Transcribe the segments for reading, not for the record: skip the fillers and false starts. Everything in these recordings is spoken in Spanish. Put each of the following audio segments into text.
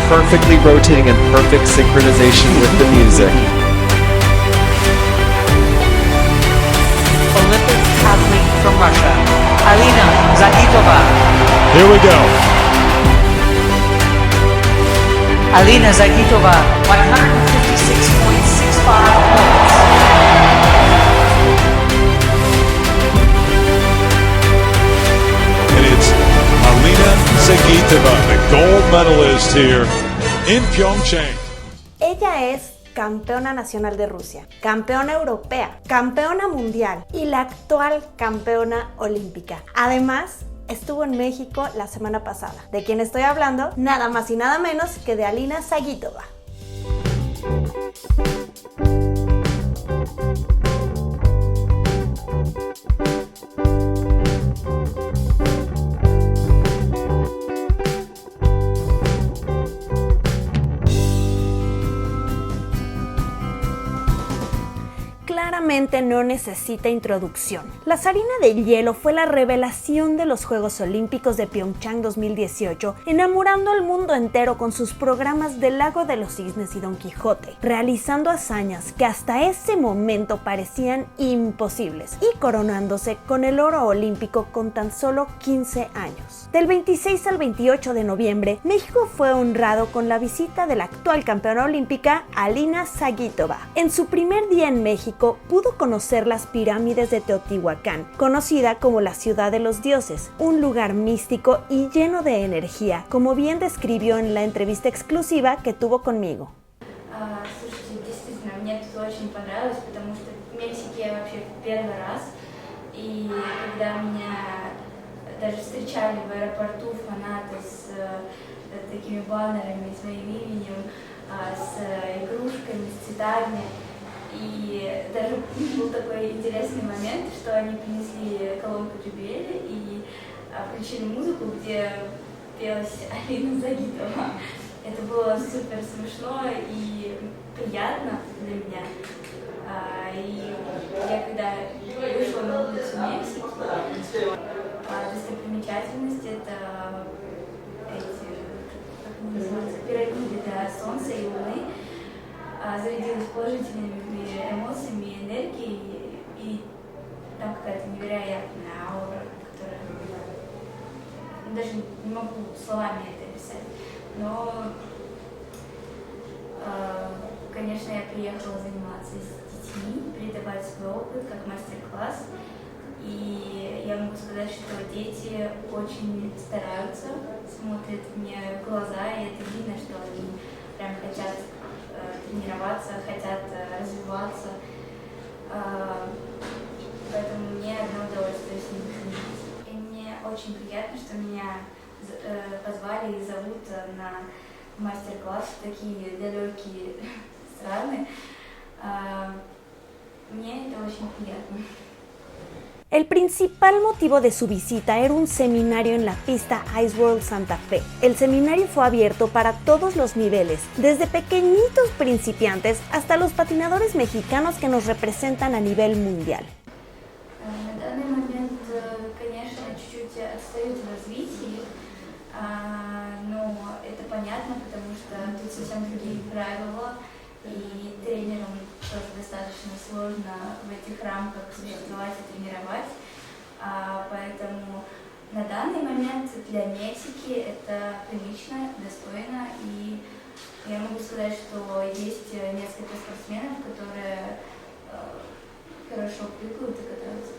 perfectly rotating in perfect synchronization with the music. Olympic athlete from Russia, Alina Zagitova. Here we go. Alina Zagitova, 156.65 points. And it's Alina Zagitova, the gold medalist here in Pyeongchang. Ella es campeona nacional de Rusia, campeona europea, campeona mundial y la actual campeona olímpica. Además, estuvo en México la semana pasada. ¿De quién estoy hablando? Nada más y nada menos que de Alina Zagitova. Claramente no necesita introducción. La zarina de hielo fue la revelación de los Juegos Olímpicos de Pyeongchang 2018, enamorando al mundo entero con sus programas del Lago de los Cisnes y Don Quijote, realizando hazañas que hasta ese momento parecían imposibles y coronándose con el oro olímpico con tan solo 15 años. Del 26 al 28 de noviembre, México fue honrado con la visita de la actual campeona olímpica Alina Zagitova. En su primer día en México, pudo conocer las pirámides de Teotihuacán, conocida como la ciudad de los dioses, un lugar místico y lleno de energía, como bien describió en la entrevista exclusiva que tuvo conmigo. Слушайте, действительно, мне тут очень понравилось, потому что в Мексике я вообще первый раз, и когда меня даже встречали в аэропорту фанаты с такими баннерами, с моим именем, с игрушками, с цветами. И даже был такой интересный момент, что они принесли колонку JBL и включили музыку, где пелась Алина Загитова. Это было супер смешно и приятно для меня. И я когда вышла на улицу Мексики, достопримечательность это эти, как они называются, пирамиды, да, Солнца и Луны. Зарядилась положительными эмоциями и энергией, и там какая-то невероятная аура, которая даже не могу словами это описать. Но, конечно, я приехала заниматься с детьми, передавать свой опыт как мастер-класс, и я могу сказать, что дети очень стараются, смотрят мне в глаза, и это видно, что они прям хотят тренироваться, хотят развиваться. Поэтому мне одно удовольствие с ними тренироваться. И мне очень приятно, что меня позвали и зовут на мастер-класс в такие далекие страны. Мне это очень приятно. El principal motivo de su visita era un seminario en la pista Ice World Santa Fe. El seminario fue abierto para todos los niveles, desde pequeñitos principiantes hasta los patinadores mexicanos que nos representan a nivel mundial. На данный момент, конечно, чуть-чуть отстают в развитии, но это понятно, потому что тут совсем другие правила, и тренерам тоже достаточно сложно в этих рамках существовать и тренировать, поэтому на данный момент для Мексики это прилично, достойно, и я могу сказать, что есть несколько спортсменов, которые хорошо прыгают и катаются.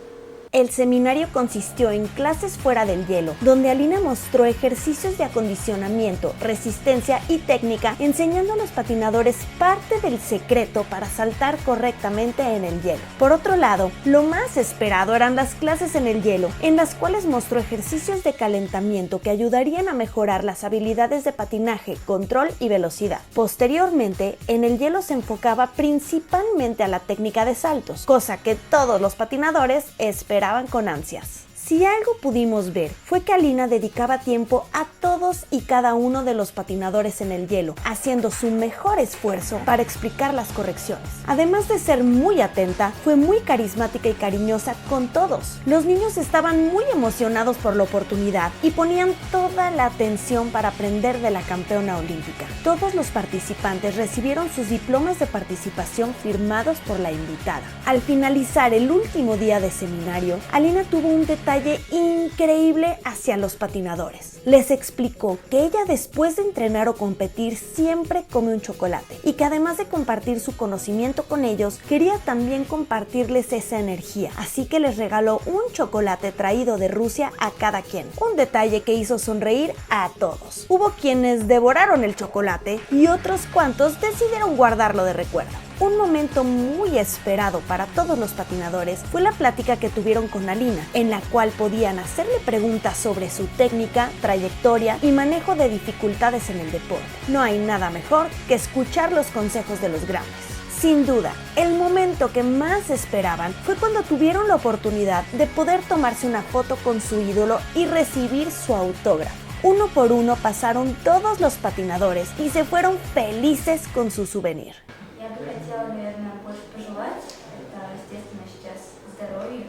El seminario consistió en clases fuera del hielo, donde Alina mostró ejercicios de acondicionamiento, resistencia y técnica, enseñando a los patinadores parte del secreto para saltar correctamente en el hielo. Por otro lado, lo más esperado eran las clases en el hielo, en las cuales mostró ejercicios de calentamiento que ayudarían a mejorar las habilidades de patinaje, control y velocidad. Posteriormente, en el hielo se enfocaba principalmente a la técnica de saltos, cosa que todos los patinadores esperaban con ansias. Si algo pudimos ver fue que Alina dedicaba tiempo a todas todos y cada uno de los patinadores en el hielo, haciendo su mejor esfuerzo para explicar las correcciones. Además de ser muy atenta, fue muy carismática y cariñosa con todos. Los niños estaban muy emocionados por la oportunidad y ponían toda la atención para aprender de la campeona olímpica. Todos los participantes recibieron sus diplomas de participación firmados por la invitada. Al finalizar el último día de seminario, Alina tuvo un detalle increíble hacia los patinadores. Les explicó que ella, después de entrenar o competir, siempre come un chocolate y que además de compartir su conocimiento con ellos, quería también compartirles esa energía, así que les regaló un chocolate traído de Rusia a cada quien. Un detalle que hizo sonreír a todos. Hubo quienes devoraron el chocolate y otros cuantos decidieron guardarlo de recuerdo. Un momento muy esperado para todos los patinadores fue la plática que tuvieron con Alina, en la cual podían hacerle preguntas sobre su técnica, trayectoria y manejo de dificultades en el deporte. No hay nada mejor que escuchar los consejos de los grandes. Sin duda, el momento que más esperaban fue cuando tuvieron la oportunidad de poder tomarse una foto con su ídolo y recibir su autógrafo. Uno por uno pasaron todos los patinadores y se fueron felices con su souvenir. Я бы хотела, наверное, больше пожелать, это, естественно, сейчас здоровье,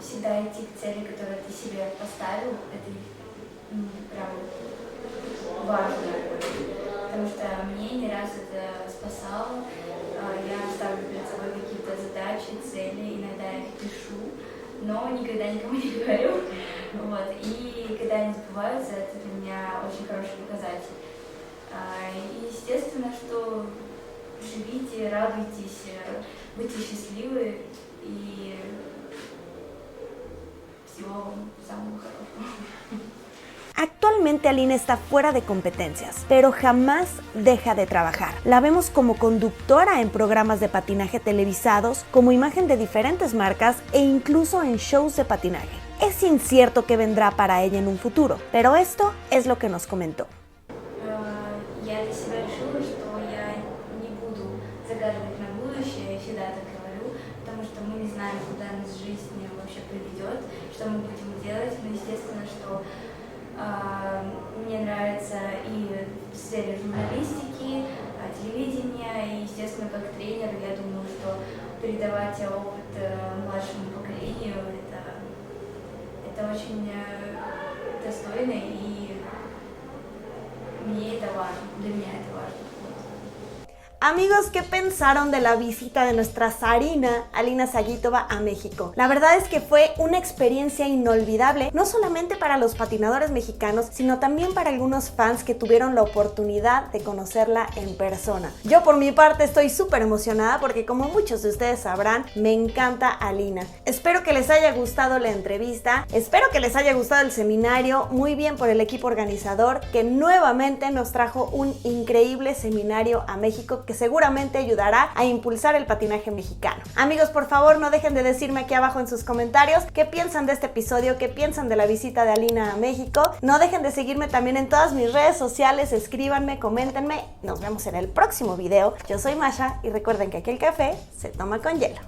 всегда идти к цели, которую ты себе поставил, это прям важно, потому что мне не раз это спасало, я ставлю перед собой какие-то задачи, цели, иногда я их пишу, но никогда никому не говорю, вот, и когда они сбываются, это для меня очень хороший показатель. И естественно, что живите, радуйтесь, будьте счастливы и всего вам самого хорошего. Actualmente Alina está fuera de competencias, pero jamás deja de trabajar. La vemos como conductora en programas de patinaje televisados, como imagen de diferentes marcas e incluso en shows de patinaje. Es incierto qué vendrá para ella en un futuro, pero esto es lo que nos comentó. Я для себя решила, что я не буду загадывать на будущее, я всегда так говорю, потому что мы не знаем, куда нас жизнь вообще приведет, что мы будем делать, но естественно, что мне нравится и сфера журналистики, телевидения, и естественно, как тренер, я думаю, что передавать опыт младшему поколению, это очень достойно, и мне это важно, для меня это важно. Amigos, ¿qué pensaron de la visita de nuestra zarina Alina Zagitova a México? La verdad es que fue una experiencia inolvidable, no solamente para los patinadores mexicanos, sino también para algunos fans que tuvieron la oportunidad de conocerla en persona. Yo por mi parte estoy súper emocionada porque, como muchos de ustedes sabrán, me encanta Alina. Espero que les haya gustado la entrevista, espero que les haya gustado el seminario, muy bien por el equipo organizador que nuevamente nos trajo un increíble seminario a México que seguramente ayudará a impulsar el patinaje mexicano. Amigos, por favor, no dejen de decirme aquí abajo en sus comentarios qué piensan de este episodio, qué piensan de la visita de Alina a México. No dejen de seguirme también en todas mis redes sociales, escríbanme, coméntenme. Nos vemos en el próximo video. Yo soy Masha y recuerden que aquí el café se toma con hielo.